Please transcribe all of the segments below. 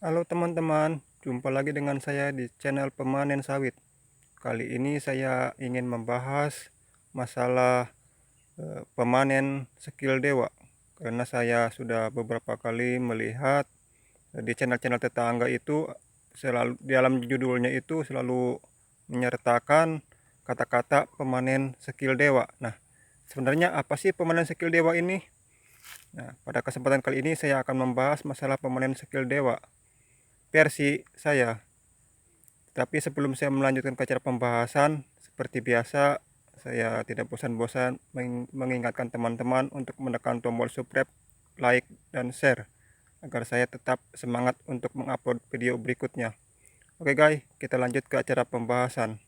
Halo teman-teman, jumpa lagi dengan saya di channel Pemanen Sawit. Kali ini saya ingin membahas masalah pemanen skill dewa. Karena saya sudah beberapa kali melihat di channel-channel tetangga itu selalu di dalam judulnya itu selalu menyertakan kata-kata pemanen skill dewa. Nah, sebenarnya apa sih pemanen skill dewa ini? Nah, pada kesempatan kali ini saya akan membahas masalah pemanen skill dewa versi saya. Tapi sebelum saya melanjutkan ke acara pembahasan, seperti biasa, saya tidak bosan-bosan mengingatkan teman-teman untuk menekan tombol subscribe, like, dan share, agar saya tetap semangat untuk mengupload video berikutnya. Oke guys, kita lanjut ke acara pembahasan.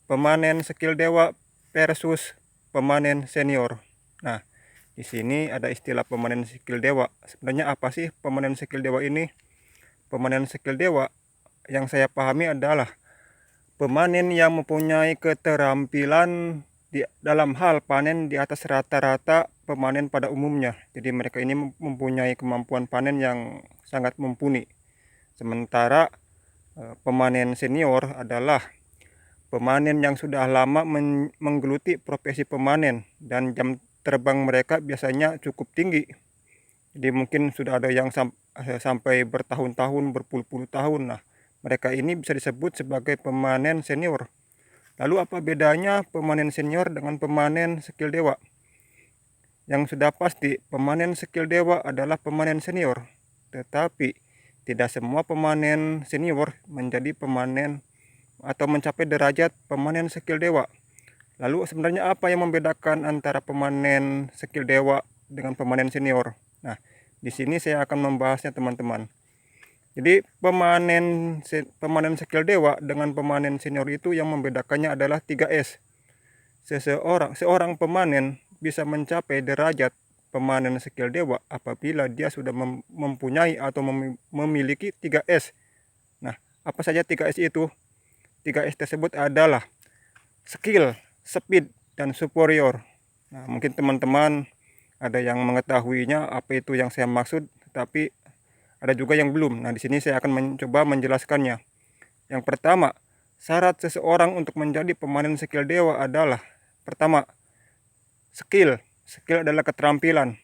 Pemanen skill dewa versus pemanen senior. Nah, di sini ada istilah pemanen skill dewa. Sebenarnya apa sih pemanen skill dewa ini? Pemanen skill dewa yang saya pahami adalah pemanen yang mempunyai keterampilan di dalam hal panen di atas rata-rata pemanen pada umumnya. Jadi mereka ini mempunyai kemampuan panen yang sangat mumpuni. Sementara pemanen senior adalah pemanen yang sudah lama menggeluti profesi pemanen dan jam terbang mereka biasanya cukup tinggi. Jadi mungkin sudah ada yang sampai bertahun-tahun, berpuluh-puluh tahun. Nah, mereka ini bisa disebut sebagai pemanen senior. Lalu apa bedanya pemanen senior dengan pemanen skill dewa? Yang sudah pasti pemanen skill dewa adalah pemanen senior. Tetapi tidak semua pemanen senior menjadi pemanen atau mencapai derajat pemanen skill dewa. Lalu sebenarnya apa yang membedakan antara pemanen skill dewa dengan pemanen senior? Nah, di sini saya akan membahasnya teman-teman. Jadi pemanen skill dewa dengan pemanen senior itu yang membedakannya adalah 3S. Seorang pemanen bisa mencapai derajat pemanen skill dewa apabila dia sudah mempunyai atau memiliki 3S. Nah, apa saja 3S itu? 3S tersebut adalah skill, speed, dan superior. Nah, mungkin teman-teman ada yang mengetahuinya apa itu yang saya maksud, tapi ada juga yang belum. Nah, di sini saya akan mencoba menjelaskannya. Yang pertama, syarat seseorang untuk menjadi pemanen skill dewa adalah pertama, skill. Skill adalah keterampilan.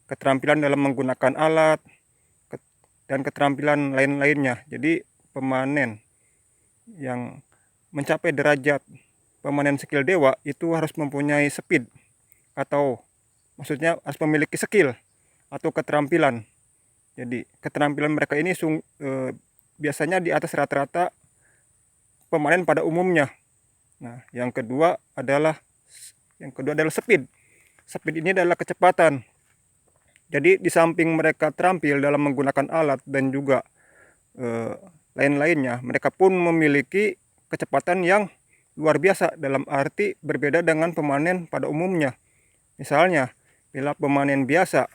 Keterampilan dalam menggunakan alat dan keterampilan lain-lainnya. Jadi, pemanen yang mencapai derajat pemanen skill dewa itu harus mempunyai speed atau maksudnya harus memiliki skill atau keterampilan. Jadi keterampilan mereka ini biasanya di atas rata-rata pemanen pada umumnya. Nah, yang kedua adalah speed. Speed ini adalah kecepatan. Jadi di samping mereka terampil dalam menggunakan alat dan juga lain-lainnya, mereka pun memiliki kecepatan yang luar biasa dalam arti berbeda dengan pemanen pada umumnya. Misalnya, bila pemanen biasa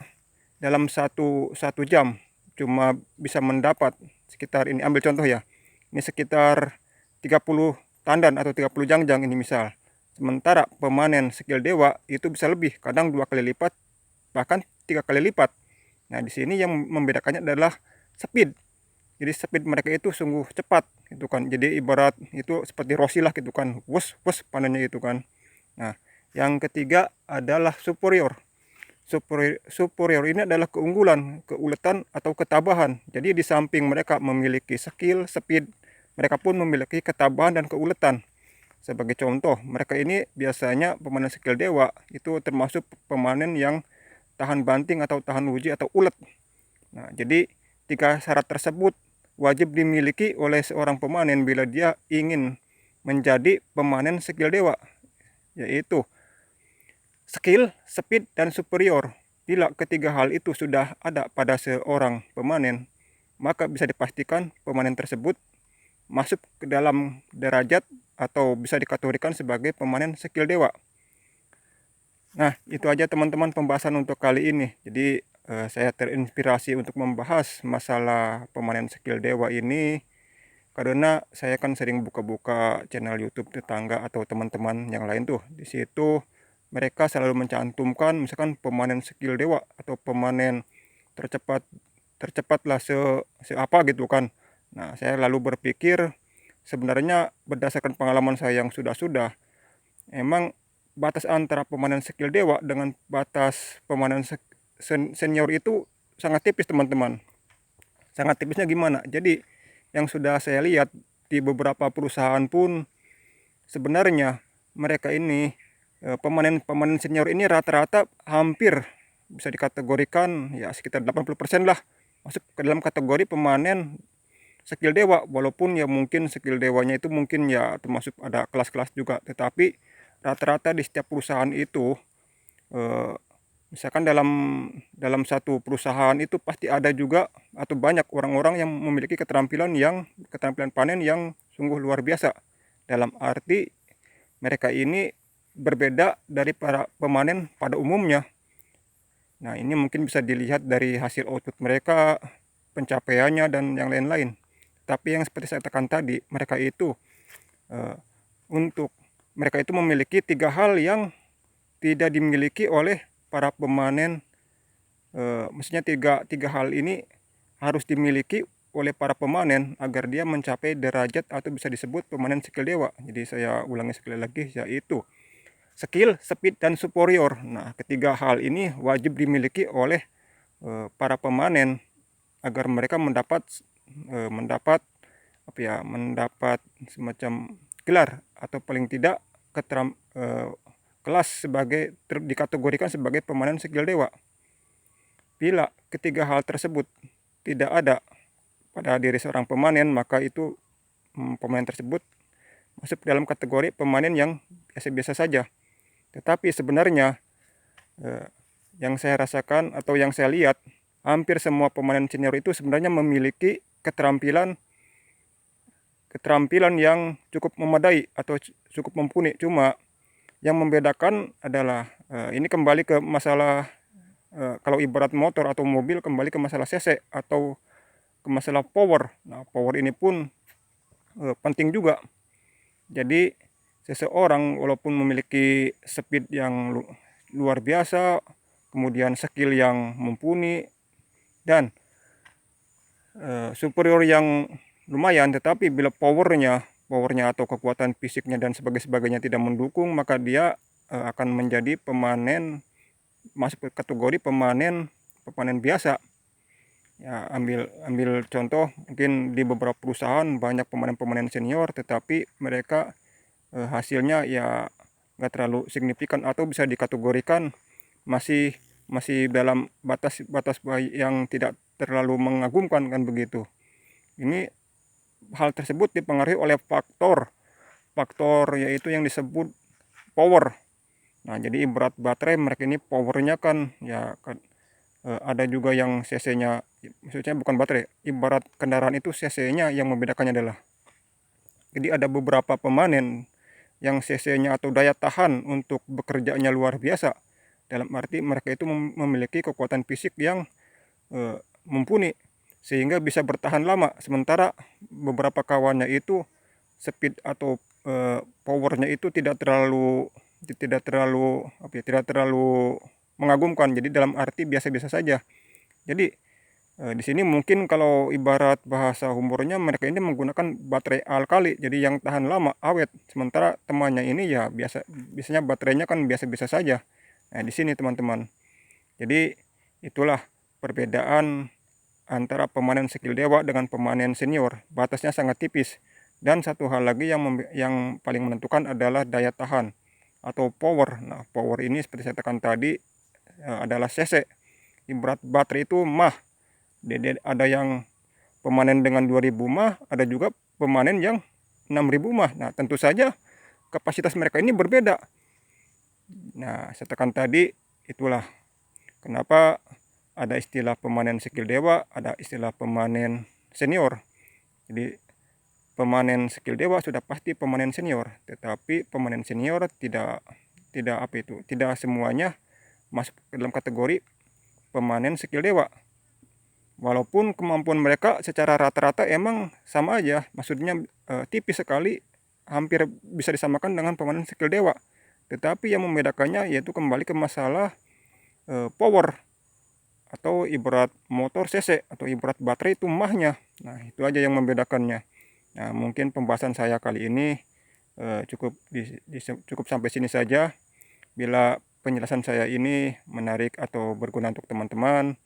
dalam satu jam cuma bisa mendapat sekitar, ini ambil contoh ya, ini sekitar 30 tandan atau 30 jangjang ini misal. Sementara pemanen skill dewa itu bisa lebih, kadang 2 kali lipat, bahkan 3 kali lipat. Nah, di sini yang membedakannya adalah speed. Jadi speed mereka itu sungguh cepat gitu kan. Jadi ibarat itu seperti Rossi lah gitu kan. Wus wus panennya gitu kan. Nah, yang ketiga adalah superior. Superior ini adalah keunggulan, keuletan atau ketabahan. Jadi di samping mereka memiliki skill, speed, mereka pun memiliki ketabahan dan keuletan. Sebagai contoh, mereka ini biasanya pemanen skill dewa itu termasuk pemanen yang tahan banting atau tahan uji atau ulet. Nah, jadi 3 syarat tersebut wajib dimiliki oleh seorang pemanen bila dia ingin menjadi pemanen skill dewa, yaitu skill, speed, dan superior. Bila ketiga hal itu sudah ada pada seorang pemanen, maka bisa dipastikan pemanen tersebut masuk ke dalam derajat atau bisa dikategorikan sebagai pemanen skill dewa. Nah, itu aja teman-teman pembahasan untuk kali ini. Jadi saya terinspirasi untuk membahas masalah pemanen skill dewa ini karena saya kan sering buka-buka channel YouTube tetangga atau teman-teman yang lain tuh. Di situ mereka selalu mencantumkan misalkan pemanen skill dewa atau pemanen tercepat tercepatlah apa gitu kan. Nah, saya lalu berpikir sebenarnya berdasarkan pengalaman saya yang sudah emang batas antara pemanen skill dewa dengan batas pemanen senior itu sangat tipis teman-teman. Sangat tipisnya gimana? Jadi yang sudah saya lihat di beberapa perusahaan pun sebenarnya mereka ini pemanen senior ini rata-rata hampir bisa dikategorikan ya sekitar 80% lah masuk ke dalam kategori pemanen skill dewa, walaupun ya mungkin skill dewanya itu mungkin ya termasuk ada kelas-kelas juga, tetapi rata-rata di setiap perusahaan itu misalkan dalam satu perusahaan itu pasti ada juga atau banyak orang-orang yang memiliki keterampilan panen yang sungguh luar biasa. Dalam arti mereka ini berbeda dari para pemanen pada umumnya. Nah, ini mungkin bisa dilihat dari hasil output mereka, pencapaiannya dan yang lain-lain. Tapi yang seperti saya tekan tadi, mereka itu memiliki 3 hal yang tidak dimiliki oleh para pemanen. Maksudnya tiga hal ini harus dimiliki oleh para pemanen agar dia mencapai derajat atau bisa disebut pemanen skill dewa. Jadi saya ulangi sekali lagi, yaitu skill, speed, dan superior. Nah, ketiga hal ini wajib dimiliki oleh para pemanen agar mereka mendapat semacam gelar atau paling tidak kelas dikategorikan sebagai pemanen skill dewa. Bila ketiga hal tersebut tidak ada pada diri seorang pemanen, maka itu pemanen tersebut masuk dalam kategori pemanen yang biasa-biasa saja. Tetapi sebenarnya yang saya rasakan atau yang saya lihat, hampir semua pemanen senior itu sebenarnya memiliki keterampilan yang cukup memadai atau cukup mumpuni. Cuma yang membedakan adalah ini kembali ke masalah kalau ibarat motor atau mobil, kembali ke masalah cc atau ke masalah power. Nah, power ini pun penting juga. Jadi seseorang walaupun memiliki speed yang luar biasa, kemudian skill yang mumpuni dan superior yang lumayan, tetapi bila powernya atau kekuatan fisiknya dan sebagainya tidak mendukung, maka dia akan menjadi masuk ke kategori pemanen biasa. Ya, ambil contoh, mungkin di beberapa perusahaan banyak pemanen senior, tetapi mereka hasilnya ya nggak terlalu signifikan atau bisa dikategorikan masih dalam batas yang tidak terlalu mengagumkan, kan begitu. Ini hal tersebut dipengaruhi oleh faktor yaitu yang disebut power. Nah, jadi ibarat baterai, mereka ini powernya kan ya kan, ada juga yang cc-nya, maksudnya bukan baterai, ibarat kendaraan itu cc-nya yang membedakannya adalah, jadi ada beberapa pemanen yang cc-nya atau daya tahan untuk bekerjanya luar biasa. Dalam arti mereka itu memiliki kekuatan fisik yang mumpuni sehingga bisa bertahan lama, sementara beberapa kawannya itu speed atau powernya itu tidak terlalu mengagumkan. Jadi dalam arti biasa-biasa saja. Jadi di sini mungkin kalau ibarat bahasa humornya, mereka ini menggunakan baterai alkali, jadi yang tahan lama, awet. Sementara temannya ini ya biasanya baterainya kan biasa-biasa saja. Nah, di sini teman-teman. Jadi itulah perbedaan antara pemanen skill dewa dengan pemanen senior. Batasnya sangat tipis. Dan satu hal lagi yang paling menentukan adalah daya tahan atau power. Nah, power ini seperti saya tekan tadi adalah cc. Ibarat baterai itu mah. Jadi ada yang pemanen dengan 2000 mah, ada juga pemanen yang 6000 mah. Nah, tentu saja kapasitas mereka ini berbeda. Nah, saya tekan tadi, itulah kenapa ada istilah pemanen skill dewa, ada istilah pemanen senior. Jadi pemanen skill dewa sudah pasti pemanen senior, tetapi pemanen senior tidak semuanya masuk ke dalam kategori pemanen skill dewa. Walaupun kemampuan mereka secara rata-rata emang sama aja, maksudnya tipis sekali, hampir bisa disamakan dengan pemanen skill dewa. Tetapi yang membedakannya yaitu kembali ke masalah power atau ibarat motor CC atau ibarat baterai itu mahnya. Nah, itu aja yang membedakannya. Nah, mungkin pembahasan saya kali ini cukup sampai sini saja. Bila penjelasan saya ini menarik atau berguna untuk teman-teman,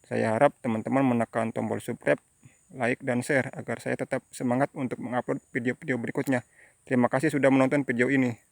saya harap teman-teman menekan tombol subscribe, like, dan share agar saya tetap semangat untuk mengupload video-video berikutnya. Terima kasih sudah menonton video ini.